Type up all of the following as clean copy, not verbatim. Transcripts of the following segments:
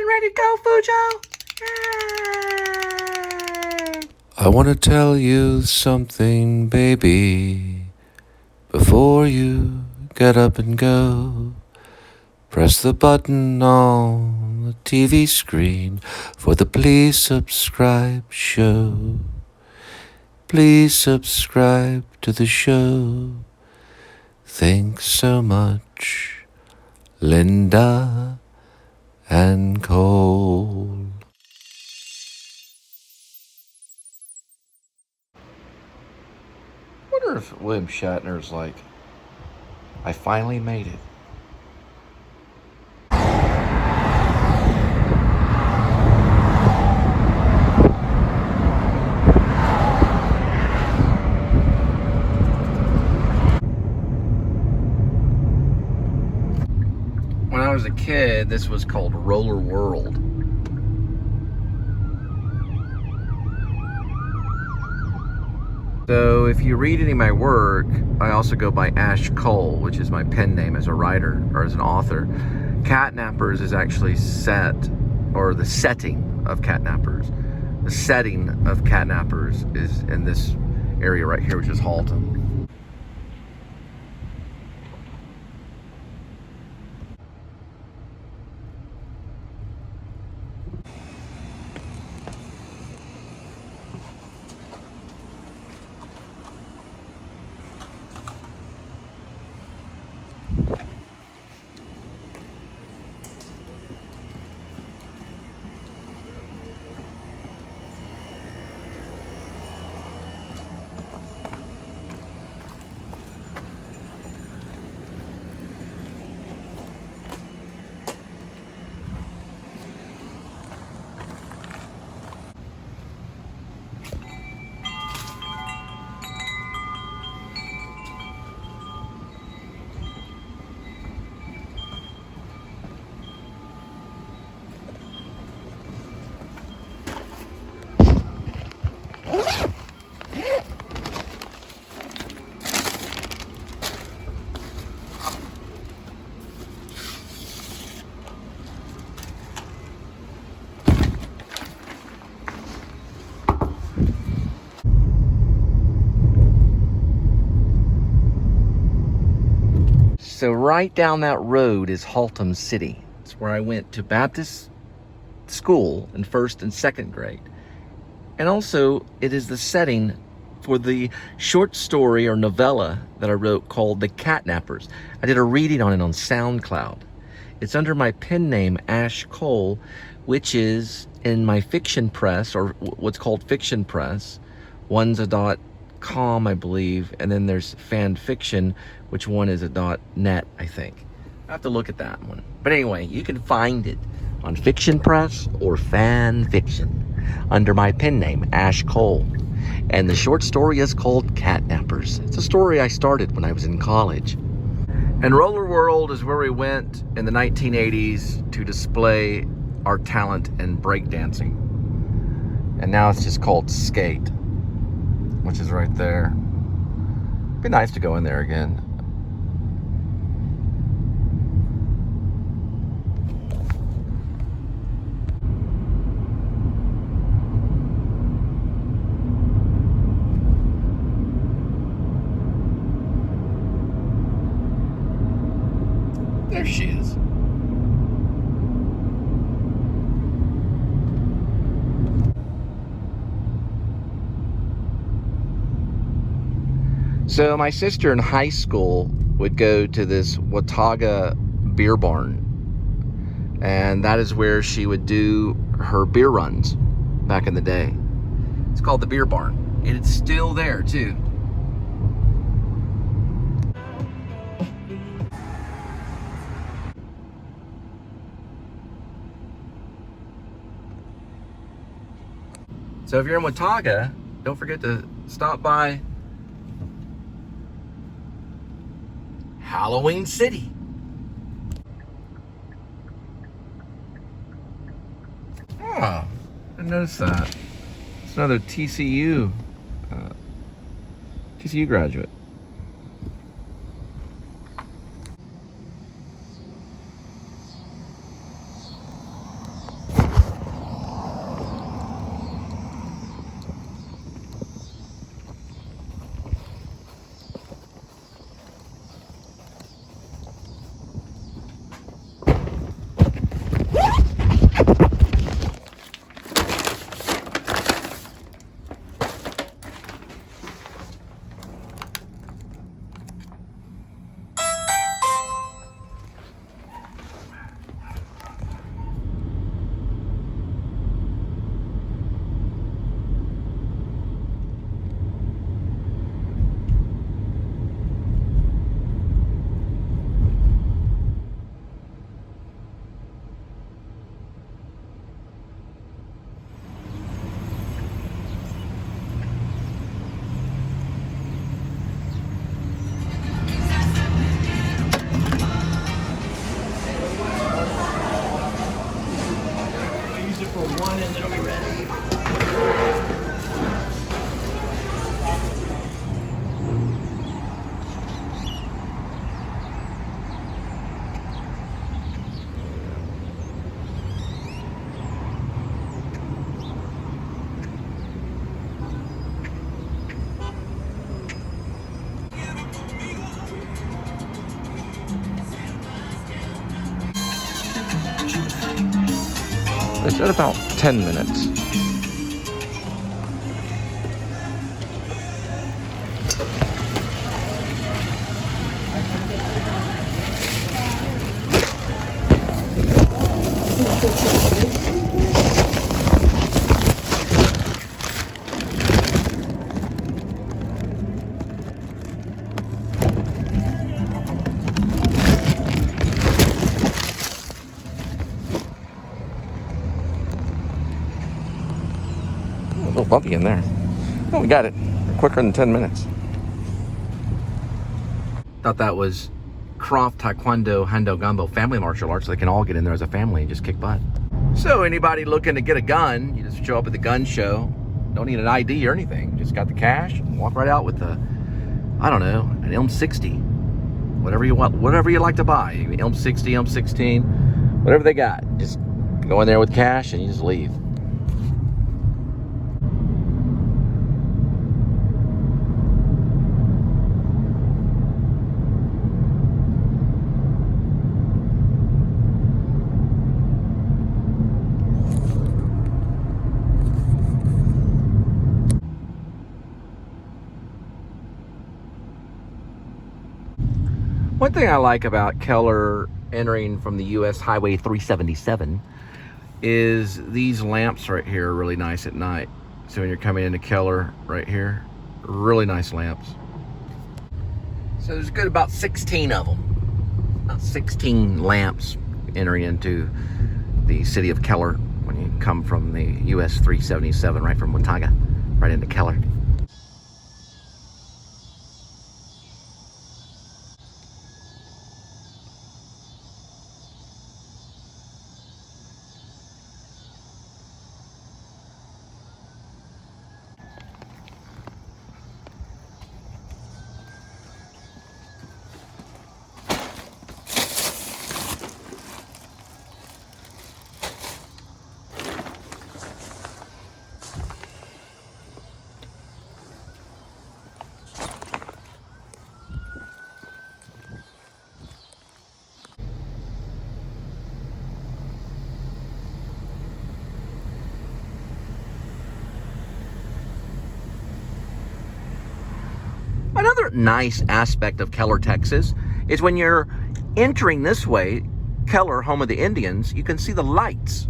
ready to go, Fujo? Yay! I want to tell you something, baby. Before you get up and go, press the button on the TV screen for the Please Subscribe show. Please subscribe to the show. Thanks so much, Linda and Cole. I wonder if William Shatner's like, I finally made it. When I was a kid, this was called Roller World. So if you read any of my work, I also go by Ash Cole, which is my pen name as a writer or as an author. Catnappers is actually set, or the setting of Catnappers. The setting of Catnappers is in this area right here, which is Haltom. So right down that road is Haltom City. It's where I went to Baptist school in 1st and 2nd grade. And also, it is the setting for the short story or novella that I wrote called The Catnappers. I did a reading on it on SoundCloud. It's under my pen name, Ash Cole, which is in my fiction press, or what's called fiction press. One's a .com, I believe, and then there's Fanfiction, which one is a .net, I think. I have to look at that one. But anyway, you can find it on Fiction Press or Fanfiction under my pen name, Ash Cole. And the short story is called Catnappers. It's a story I started when I was in college. And Roller World is where we went in the 1980s to display our talent in breakdancing. And now it's just called Skate, which is right there. It'd be nice to go in there again. There she is. So my sister in high school would go to this Watauga beer barn. And that is where she would do her beer runs back in the day. It's called the Beer Barn. And it's still there too. So if you're in Watauga, don't forget to stop by Halloween City. Oh, I didn't notice that. It's another TCU graduate. one and it'll be ready. It's at about 10 minutes. A little bumpy in there. Oh, we got it quicker than 10 minutes. Thought that was Croft Taekwondo Hando Gumbo family martial arts, so they can all get in there as a family and just kick butt. So anybody looking to get a gun, you just show up at the gun show. Don't need an ID or anything. Just got the cash and walk right out with the, I don't know, an M60. Whatever you want, whatever you like to buy. M60, M16, whatever they got. Just go in there with cash and you just leave. One thing I like about Keller entering from the US Highway 377 is these lamps right here are really nice at night. So when you're coming into Keller right here, really nice lamps. So there's a good about 16 of them. About 16 lamps entering into the city of Keller when you come from the US 377 right from Watauga right into Keller. Another nice aspect of Keller, Texas, is when you're entering this way, Keller, home of the Indians, you can see the lights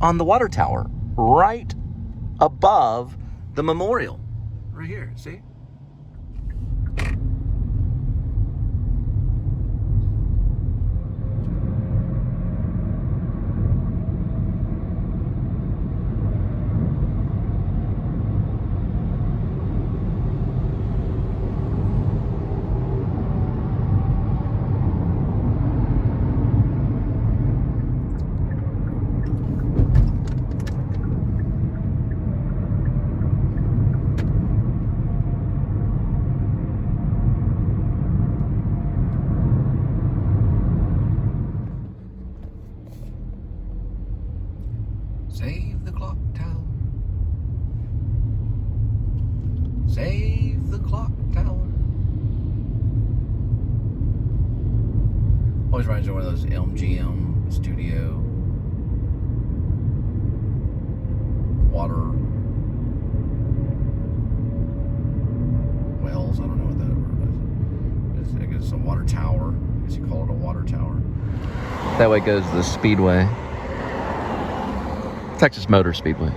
on the water tower right above the memorial. Right here, see? Save the clock tower. Save the clock tower. Always reminds me of one of those MGM studio water wells. I don't know what that is. I guess it's a water tower. I guess you call it a water tower. That way goes the Speedway. Texas Motor Speedway.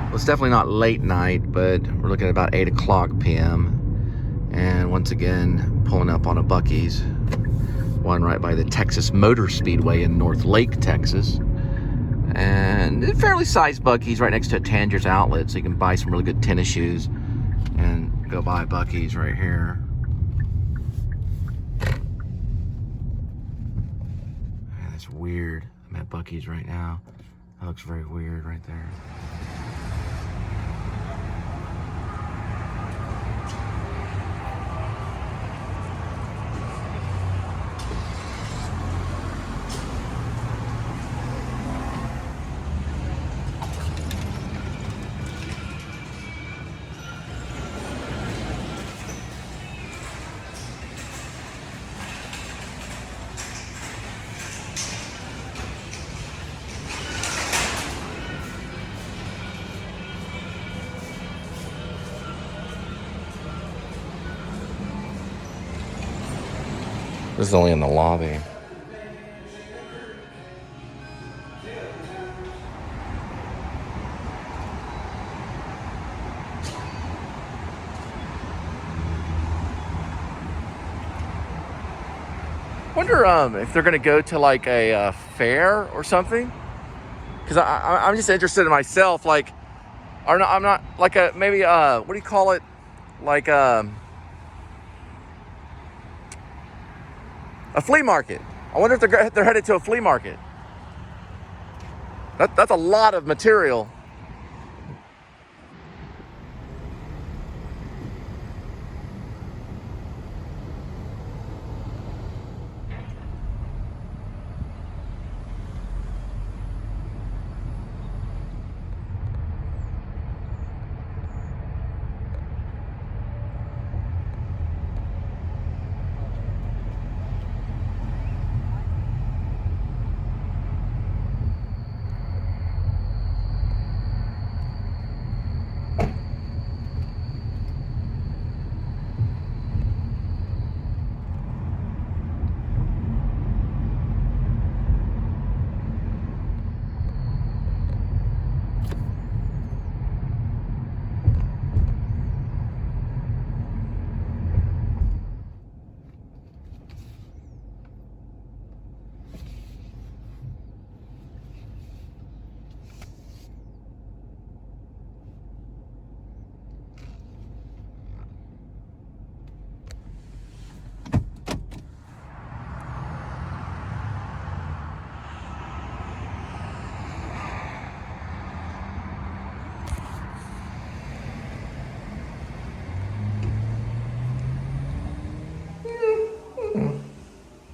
Well, it's definitely not late night, but we're looking at about 8 o'clock p.m. And once again, pulling up on a Buc-ee's. one right by the Texas Motor Speedway in North Lake, Texas. And fairly sized Buc-ee's right next to a Tanger's Outlet, so you can buy some really good tennis shoes and go buy Buc-ee's right here. Man, that's weird. I'm at Buc-ee's right now. That looks very weird right there. This is only in the lobby. Wonder if they're gonna go to like a fair or something. Because I'm just interested in myself, like, I'm not like a maybe what do you call it? Like a flea market. I wonder if they're headed to a flea market. That's a lot of material.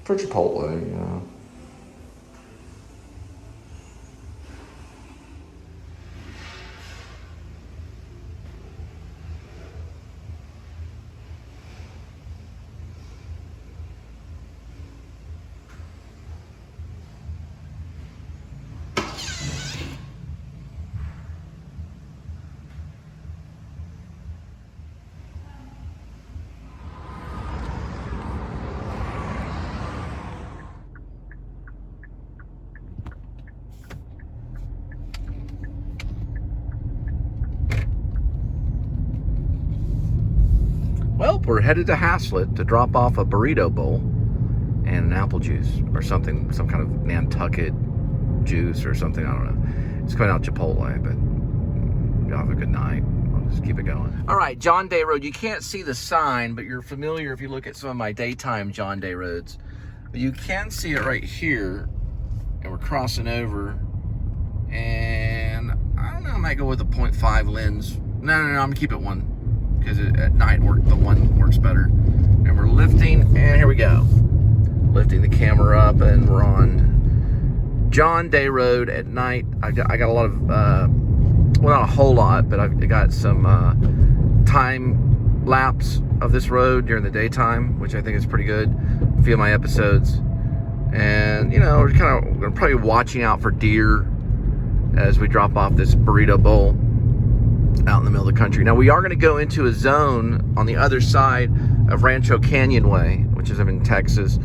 For Chipotle, you know. Well, we're headed to Haslett to drop off a burrito bowl and an apple juice or something, some kind of Nantucket juice or something. I don't know. It's coming out Chipotle, but y'all have a good night. I'll just keep it going. All right, John Day Road. You can't see the sign, but you're familiar if you look at some of my daytime John Day Roads. But you can see it right here, and we're crossing over. And I don't know, I might go with a 0.5 lens. No, I'm gonna keep it one. Because at night the one works better. And we're lifting, and here we go. Lifting the camera up, and we're on John Day Road at night. I got a lot of, well, not a whole lot, but I've got some time lapse of this road during the daytime, which I think is pretty good. A few of my episodes. And, you know, we're probably watching out for deer as we drop off this burrito bowl out in the middle of the country. Now, we are going to go into a zone on the other side of Rancho Canyon Way, which is in Texas,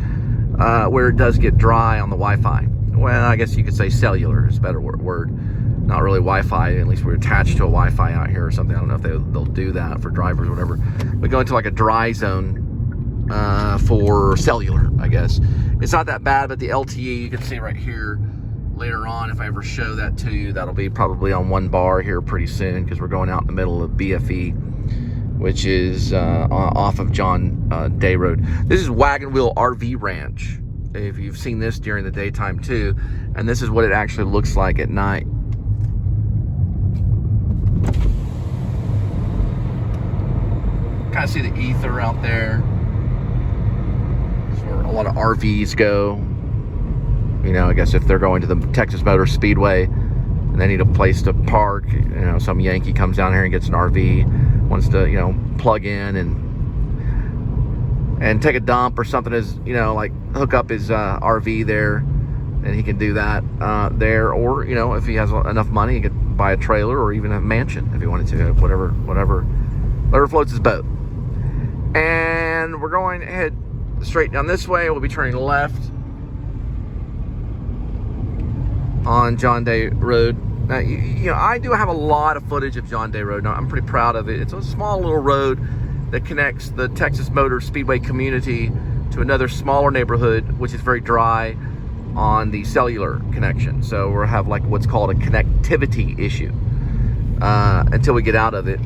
where it does get dry on the Wi-Fi. Well, I guess you could say cellular is a better word. Not really Wi-Fi, at least we're attached to a Wi-Fi out here or something. I don't know if they'll do that for drivers or whatever. We go into like a dry zone for cellular, I guess. It's not that bad, but the LTE, you can see right here later on, if I ever show that to you, that'll be probably on one bar here pretty soon, because we're going out in the middle of BFE, which is off of John Day Road. This is Wagon Wheel RV Ranch, if you've seen this during the daytime too, and this is what it actually looks like at night. Kind of see the ether out there. That's where a lot of RVs go. You know, I guess if they're going to the Texas Motor Speedway and they need a place to park, you know, some Yankee comes down here and gets an RV, wants to, you know, plug in and take a dump or something, is, you know, like hook up his RV there, and he can do that there. Or, you know, if he has enough money, he could buy a trailer or even a mansion if he wanted to, whatever floats his boat. And we're going ahead straight down this way. We'll be turning left on John Day Road. Now, you know, I do have a lot of footage of John Day Road. Now, I'm pretty proud of it. It's a small little road that connects the Texas Motor Speedway community to another smaller neighborhood, which is very dry on the cellular connection. So we'll have like what's called a connectivity issue until we get out of it.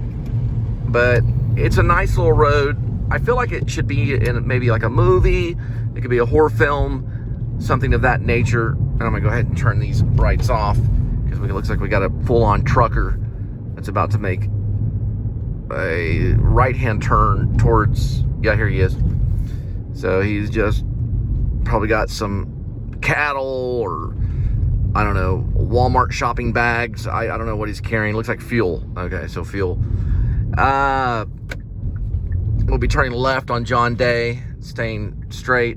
But it's a nice little road. I feel like it should be in maybe like a movie. It could be a horror film, something of that nature. And I'm gonna go ahead and turn these brights off, because it looks like we got a full-on trucker that's about to make a right-hand turn towards, yeah, here he is. So he's just probably got some cattle or, I don't know, Walmart shopping bags. I don't know what he's carrying. Looks like fuel. Okay, so fuel. We'll be turning left on John Day, staying straight.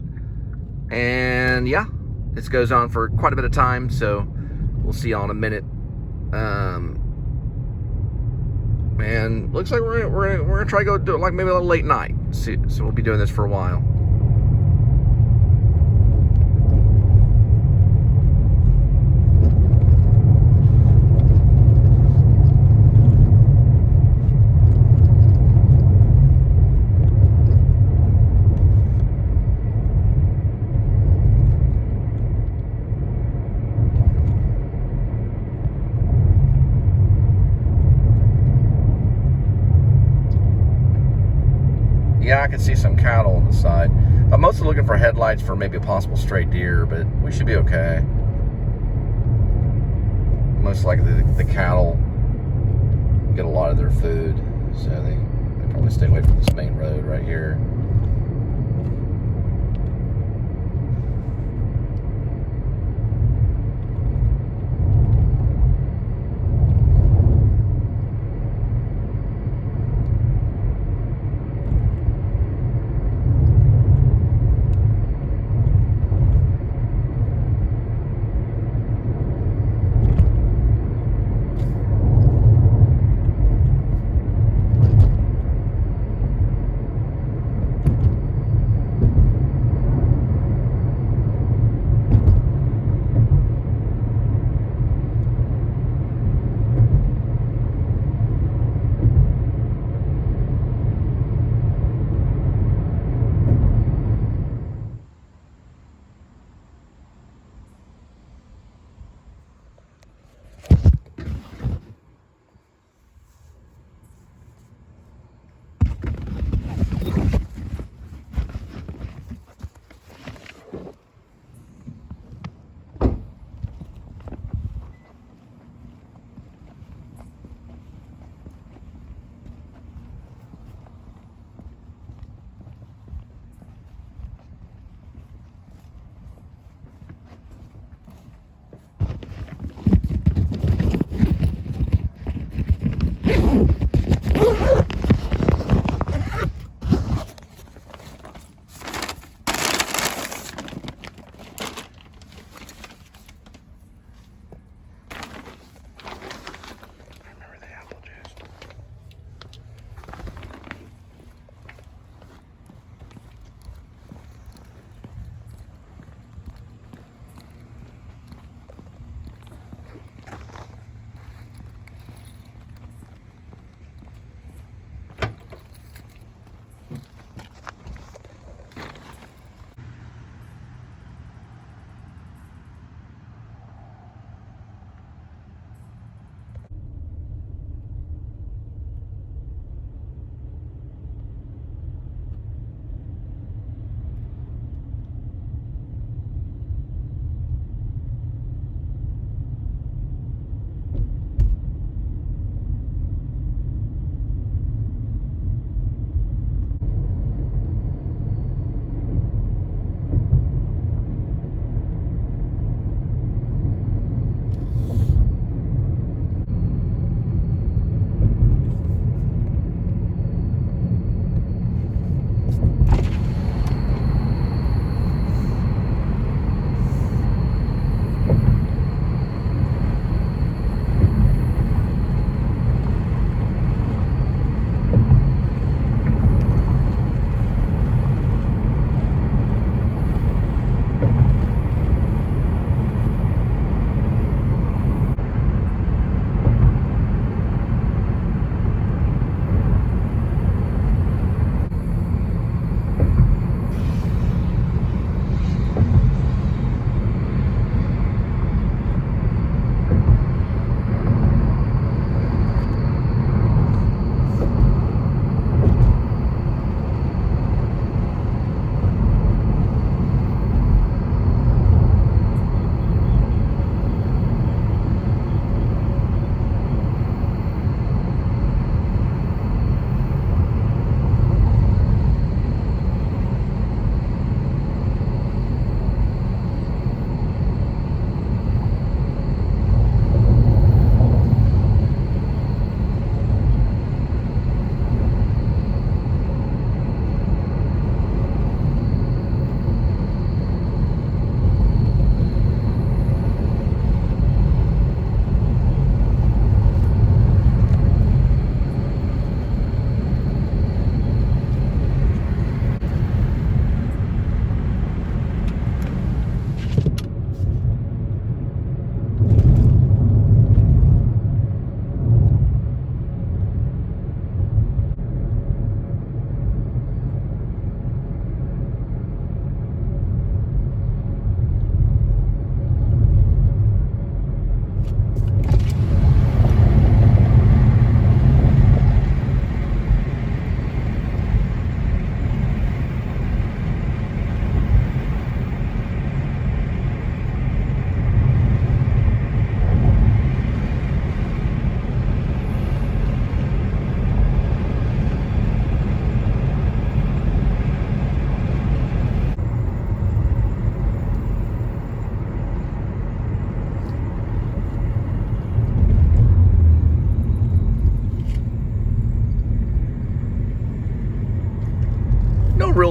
And yeah, this goes on for quite a bit of time, so we'll see y'all in a minute. And looks like we're gonna try to go do it like maybe a little late night. So we'll be doing this for a while. Yeah, I can see some cattle on the side. I'm mostly looking for headlights for maybe a possible stray deer, but we should be okay. Most likely the cattle get a lot of their food, so they probably stay away from this main road right here.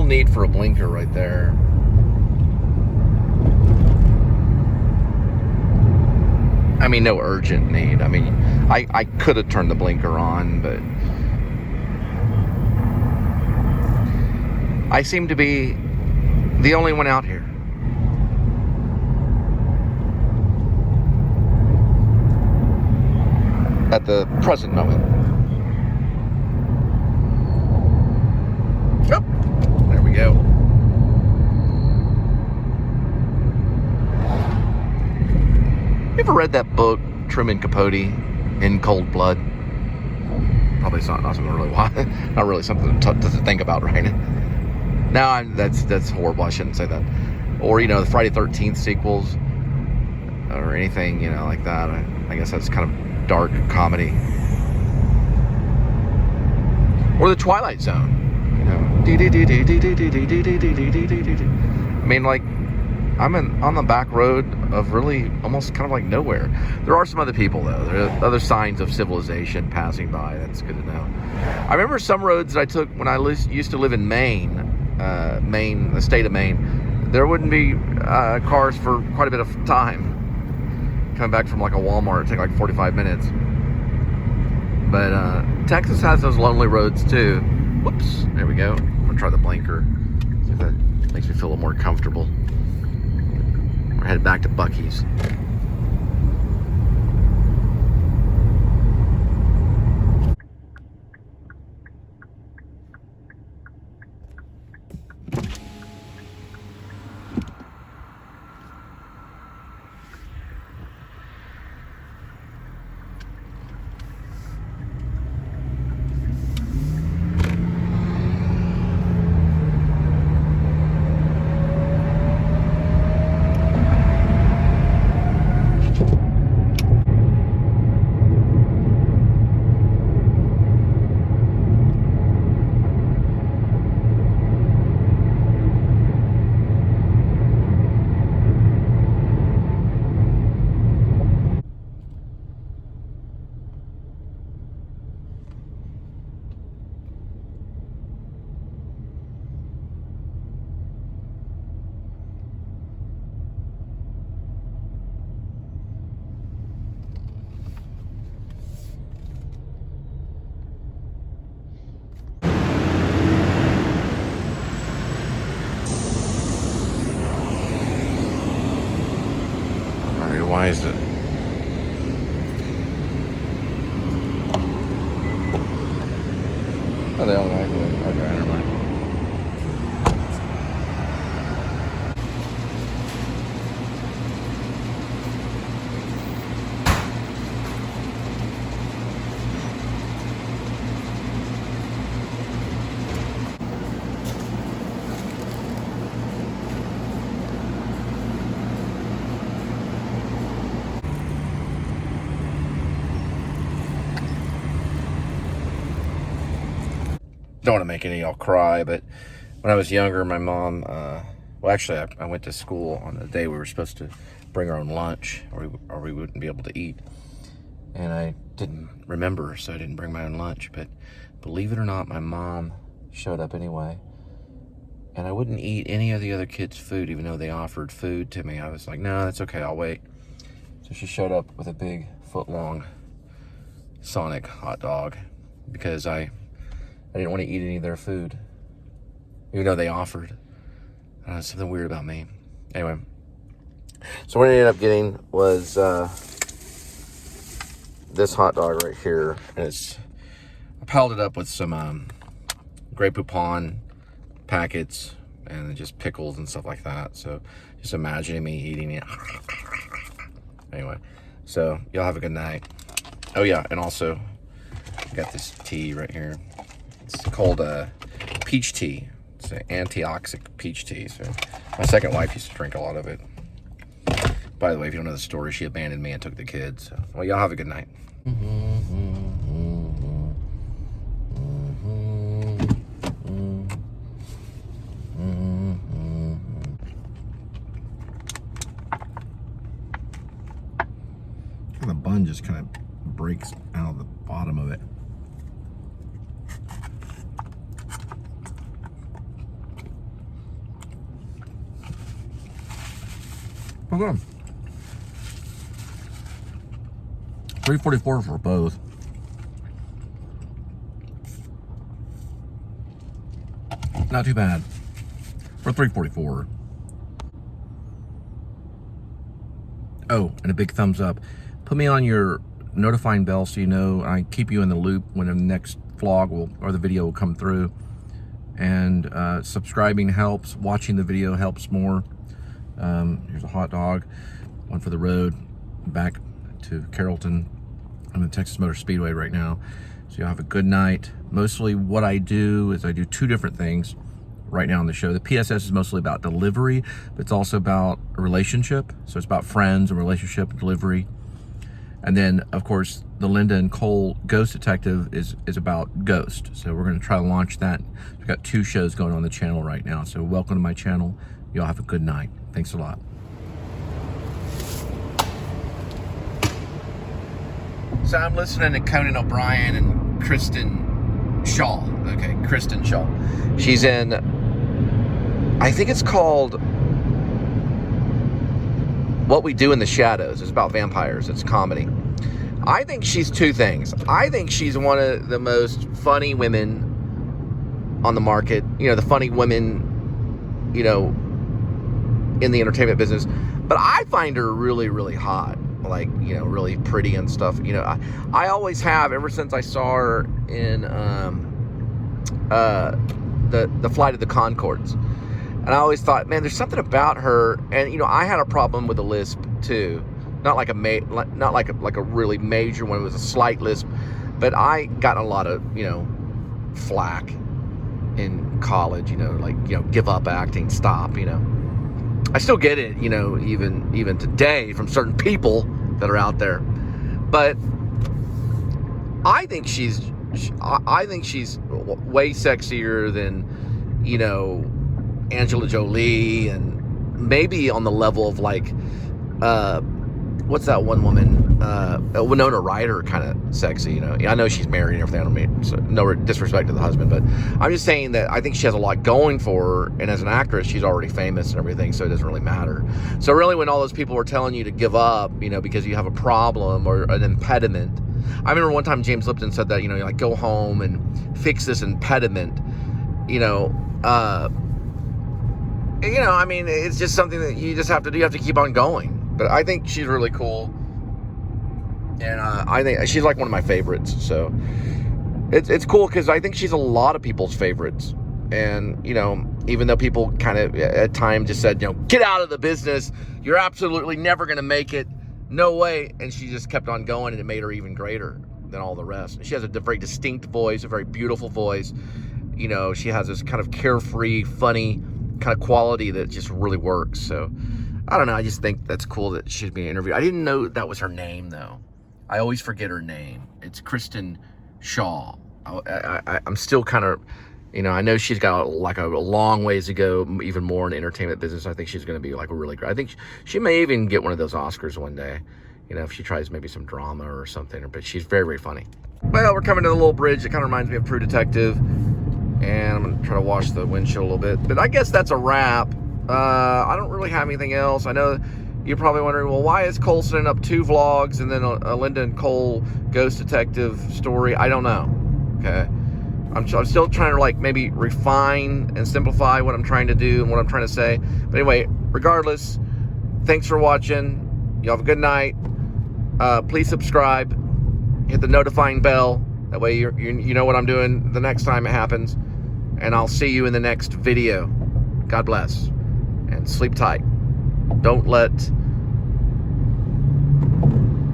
need for a blinker right there. I mean, no urgent need. I mean, I could have turned the blinker on, but I seem to be the only one out here. At the present moment. Yep. There we go. You ever read that book, Truman Capote, In Cold Blood? Probably not something really not really something to think about right now. That's horrible. I shouldn't say that. Or, you know, the Friday 13th sequels or anything, you know, like that. I guess that's kind of dark comedy. Or the Twilight Zone. You know. I mean, like, I'm on the back road of really almost kind of like nowhere. There are some other people, though. There are other signs of civilization passing by. That's good to know. I remember some roads that I took when I used to live in Maine, the state of Maine. There wouldn't be cars for quite a bit of time. Coming back from like a Walmart, it'd take like 45 minutes. But Texas has those lonely roads too. Whoops, there we go. I'm gonna try the blinker. See if that makes me feel a little more comfortable. We're headed back to Buc-ee's. Why is it? Oh, they all like it. Okay, never mind. Don't want to make any of y'all cry, but when I was younger, my mom, well, actually, I went to school on the day we were supposed to bring our own lunch, or we wouldn't be able to eat. And I didn't remember, so I didn't bring my own lunch. But believe it or not, my mom showed up anyway. And I wouldn't eat any of the other kids' food, even though they offered food to me. I was like, no, that's okay, I'll wait. So she showed up with a big foot-long Sonic hot dog because I didn't want to eat any of their food, even though they offered. Something weird about me. Anyway, so what I ended up getting was this hot dog right here, and I piled it up with some Grey Poupon packets and just pickles and stuff like that. So just imagining me eating it. Anyway, so y'all have a good night. Oh yeah, and also I got this tea right here. It's called peach tea. It's an antioxidant peach tea. So my second wife used to drink a lot of it. By the way, if you don't know the story, she abandoned me and took the kids. So, well, y'all have a good night. The bun just kind of breaks out of the bottom of it. Okay. $3.44 for both. Not too bad for $3.44. Oh, and a big thumbs up. Put me on your notifying bell so you know I keep you in the loop when the next vlog or the video will come through. And subscribing helps. Watching the video helps more. Here's a hot dog. One for the road. Back to Carrollton. I'm in Texas Motor Speedway right now. So you'll have a good night. Mostly what I do is I do two different things right now on the show. The PSS is mostly about delivery, but it's also about a relationship. So it's about friends and relationship and delivery. And then, of course, the Linda and Cole Ghost Detective is about ghost. So we're going to try to launch that. We've got 2 shows going on the channel right now. So welcome to my channel. Y'all have a good night. Thanks a lot. So I'm listening to Conan O'Brien and Kristen Schaal. Okay, Kristen Schaal. She's in, I think it's called What We Do in the Shadows. It's about vampires. It's comedy. I think she's 2 things. I think she's one of the most funny women on the market. You know, the funny women, you know, in the entertainment business. But I find her really, really hot. Like, you know, really pretty and stuff. You know, I always have, ever since I saw her in the Flight of the Conchords. And I always thought, man, there's something about her. And, you know, I had a problem with a lisp too. Not like a really major one. It was a slight lisp. But I got a lot of, you know, flack in college, you know, like, you know, give up acting, stop, you know. I still get it, you know, even today from certain people that are out there. But I think she's way sexier than, you know, Angela Jolie, and maybe on the level of like, what's that one woman? Winona Ryder, kind of sexy, you know. I know she's married and everything. I don't mean, so no disrespect to the husband, but I'm just saying that I think she has a lot going for her, and as an actress, she's already famous and everything, so it doesn't really matter. So really, when all those people were telling you to give up, you know, because you have a problem or an impediment, I remember one time James Lipton said that, you know, like, go home and fix this impediment, you know. You know, I mean, it's just something that you just have to do. You have to keep on going. But I think she's really cool. And I think she's like one of my favorites. So it's cool because I think she's a lot of people's favorites. And, you know, even though people kind of at times just said, you know, get out of the business. You're absolutely never going to make it. No way. And she just kept on going, and it made her even greater than all the rest. She has a very distinct voice, a very beautiful voice. You know, she has this kind of carefree, funny kind of quality that just really works. So I don't know, I just think that's cool that she's being interviewed. I didn't know that was her name though. I always forget her name. It's Kristen Schaal. I'm still kind of, you know, I know she's got like a long ways to go, even more in the entertainment business. I think she's going to be like a really great, I think she may even get one of those Oscars one day, you know, if she tries maybe some drama or something. But she's very, very funny. Well, we're coming to the little bridge that kind of reminds me of True Detective. And I'm going to try to wash the windshield a little bit. But I guess that's a wrap. I don't really have anything else. I know you're probably wondering, well, why is Cole sending up 2 vlogs and then a Linda and Cole Ghost Detective story? I don't know. Okay. I'm still trying to, like, maybe refine and simplify what I'm trying to do and what I'm trying to say. But anyway, regardless, thanks for watching. You have a good night. Please subscribe. Hit the notifying bell. That way you know what I'm doing the next time it happens. And I'll see you in the next video. God bless. And sleep tight. Don't let...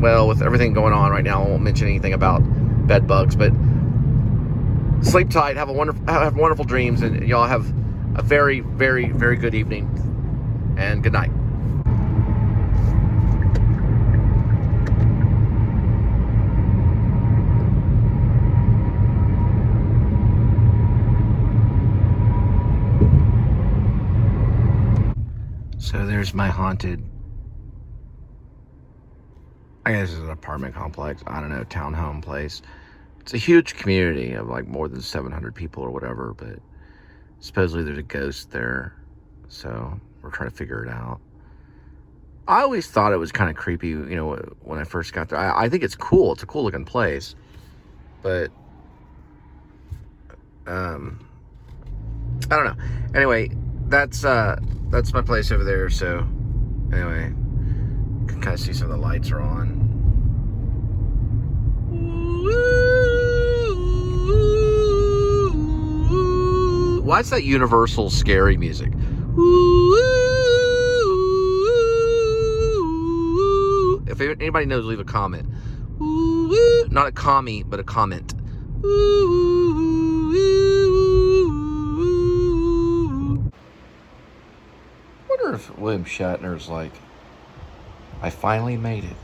Well, with everything going on right now, I won't mention anything about bed bugs. But sleep tight. Have wonderful dreams. And y'all have a very, very, very good evening. And good night. So there's my haunted, I guess it's an apartment complex, I don't know, townhome place. It's a huge community of like more than 700 people or whatever, but supposedly there's a ghost there. So we're trying to figure it out. I always thought it was kind of creepy, you know, when I first got there. I think it's cool. It's a cool looking place. But, I don't know. Anyway, that's my place over there. So, anyway, you can kind of see some of the lights are on. Why's that universal scary music? If anybody knows, leave a comment. Not a commie, but a comment. I wonder if William Shatner's like, I finally made it.